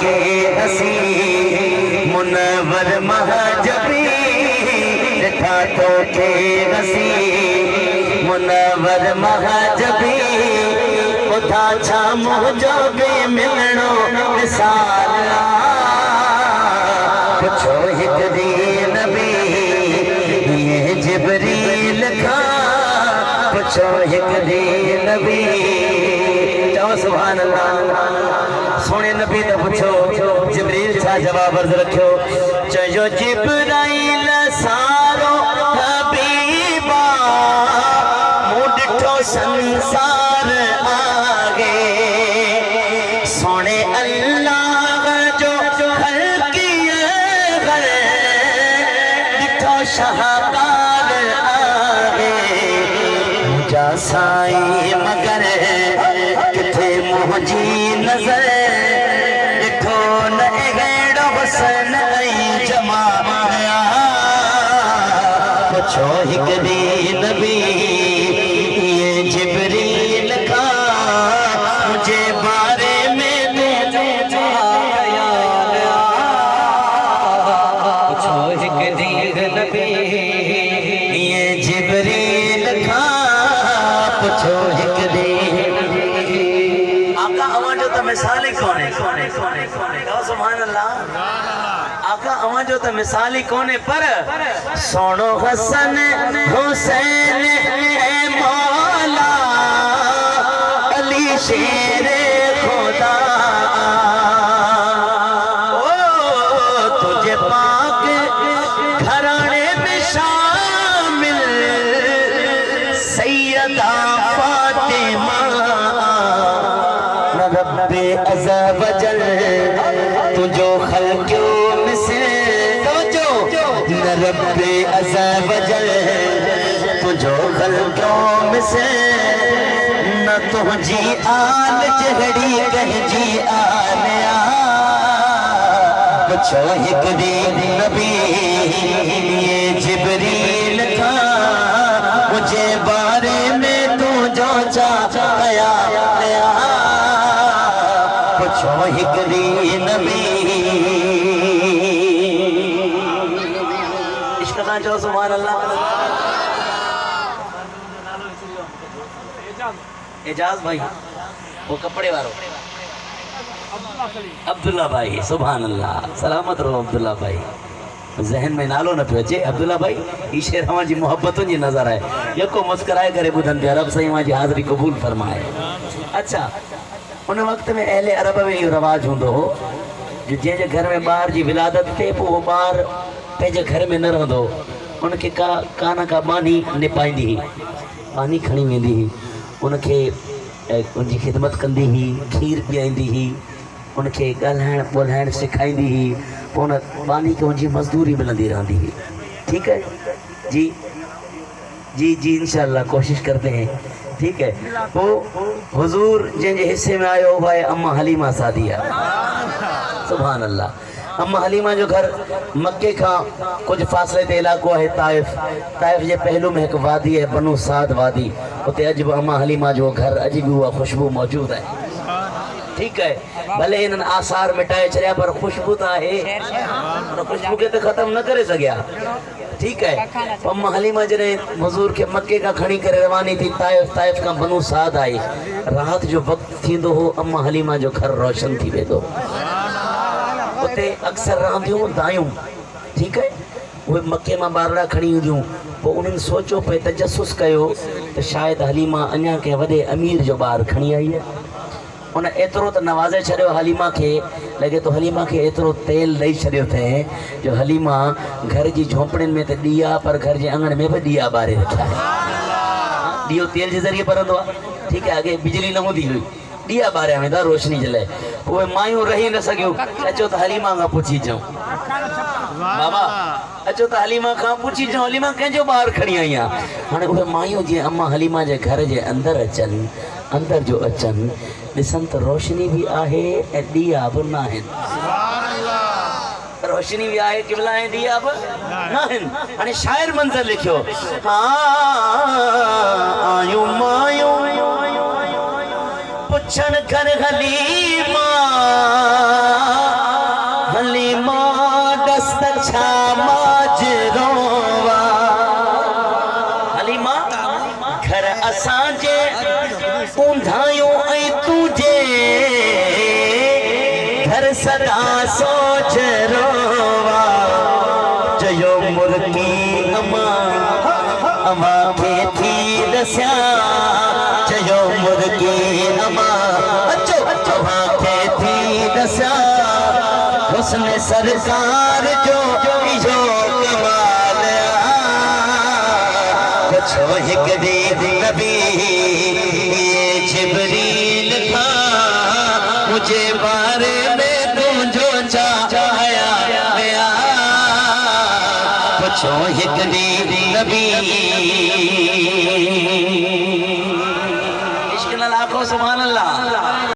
के हसी मुनव्वर महजबी ॾिठा तो के हसी मुनव्वर महजबी ॿुधा छा मुंहिंजो बि मिलणो मिसाल पुछो हिकु ॾींहुं नबी ये जिबरील खां पुछो हिकु ॾींहुं नबी चओ सुभान अल्लाह सोने नबी तो पुछो जिबरील छा जवाब अर्ज़ रखियो चयो जिबराइल सारो हबीबा मूं ॾिठो संसार आगे सोने अल्लाह जो खल्क़ियत ॾिठो शाहकार आगे मुंहिंजा साईं मगर किथे मुंहिंजी नज़र ॾिठो न अहिड़ो हुसन ऐं जमाया पुछो हिकु ॾींहुं नबी ये जिबरील खां मुंहिंजे बारे में पुछो हिकु ॾींहुं नबी ये जिबरील खां पुछो हिकु ॾींहुं आका अवां जो त मिसाल ई कोन्हे सुभान अल्लाह आका अवां जो त मिसाल ई कोन्हे पर सोनो हसन हुसैन ऐं मौला अली शेर खुदा ओ तुझे पाक घराने में शामिल सैयदा फातिमा रब्बे अज़्ज़ा वजल तुझो खल्क़ो मिसल न रब्बे अज़्ज़ा वजल तुझो खल्क़ो मिसल न तुझी आल जहड़ी कहजी आलिया पुछो हिकु ॾींहुं नबी ये जिबरील खां मुझे बारे में तुझो छा कया पुछो हिकु ॾींहुं नबी इश्क़ खां चओ सुभान अल्लाह एजाज भाई वो कपड़े वारो अब्दुल्ला भाई सुभान अल्लाह सलामत रहो अब्दुल्ला भाई ज़हन में नालो न पियो अचे अब्दुल्ला भाई ही शेर हमां जी मोहब्बतुनि जी नज़र आहे यको मुस्कुराए करे ॿुधनि पिया रब साईं मां जी हाज़िरी क़बूल फरमाए अच्छा उन वक़्त में अहले अरब में इहो रवाज हूंदो हो जो जंहिंजे घर में ॿार जी विलादत थिए पोइ उहो ॿार पंहिंजे घर में न रहंदो उनखे का न का बानी निपाईंदी हुई बानी खणी वेंदी हुई उनखे उनजी ख़िदमत कंदी हुई खीर पीआईंदी हुई उनखे ॻाल्हाइण ॿोल्हाइण सेखारींदी हुई पोइ उन बानी खे उनजी मज़दूरी मिलंदी रहंदी हुई ठीकु है जी जी जी इंशाअल्लाह कोशिश करते हैं ठीक है वो हुजूर जंहिंजे हिस्से में आयो भाई अम्मा हलीमा सादिया सुभान अल्लाह अम्मा हलीमा जो घर मक्के का कुछ फासले ते इलाको है ताइफ ताइफ जे पहलू में एक वादी है बनु साद वादी उते अज भी अम्मा हलीमा जो घर अज भी हुआ खुशबू मौजूद है ठीक है भले इन आसार मिटाए छड़िया पर खुशबू तो है तो खुशबू के तो खत्म न करे सकिया ठीक है अम्मा हलीमा जॾहिं हुजूर के मक्के का खणी करे रवानी थी ताइफ ताइफ का बनु साद आई रात जो वक्त थींदो हो अम्मा हलीमा जो घर रोशन थी वेंदो उते अक्सर रहंदियूं दायूं ठीक है वो मक्के में बारड़ा खड़ी हूंदियूं पोइ उन्हनि सोचो पे तजसुस कयो तो शायद हलीमा अञा के वॾे अमीर जो ॿार खणी आई है उन एतिरो त नवाज़े छॾियो हलीमा के लगे तो हलीमा के एतिरो तेल ॾेई छॾियो अथई जो हलीमा घर जी झोंपड़ियुनि में त ॾीआ पर घर जे अंगण में भी ॾीआ ॿारे रखिया है ॾीओ तेल जे ज़रिए ॿरंदो आहे ठीक है अॻे बिजली न हूंदी हुई ॾीआ ॿारिया वेंदा रोशनी जे लाइ उहे मायूं रही न सघियूं अचो त हलीमा खां पुछी अचूं बाबा अचो त हलीमा खां पुछी अचूं हलीमा कंहिंजो ॿार खणी आई आहे हाणे उहे मायूं जीअं अम्मा हलीमा जे घर जे अंदरि अचनि अंदर जो अचन ॾिसन त रोशनी भी आहे ऐं ॾीआ बि न आहिनि रोशनी भी आहे क़िबला ऐं ॾीआ बि न आहिनि हाणे शाइर मंज़र लिखियो आयूं मायूं पुछण घर हलीमा असांजे ऊंधायूं ऐं तुझे घर सदा सोच रोवा चयो मुर्गी अमा खे थी दस्या चयो मुर्गी अमा अचो खे थी दस्या हुस्न सरकार जो इहो कमाल छो हिकड़ी नबी जिब्रील था मुझे बारे में तुझो चाहया छो हिकड़ी नबी इश्क न लाखो सुभान अल्लाह।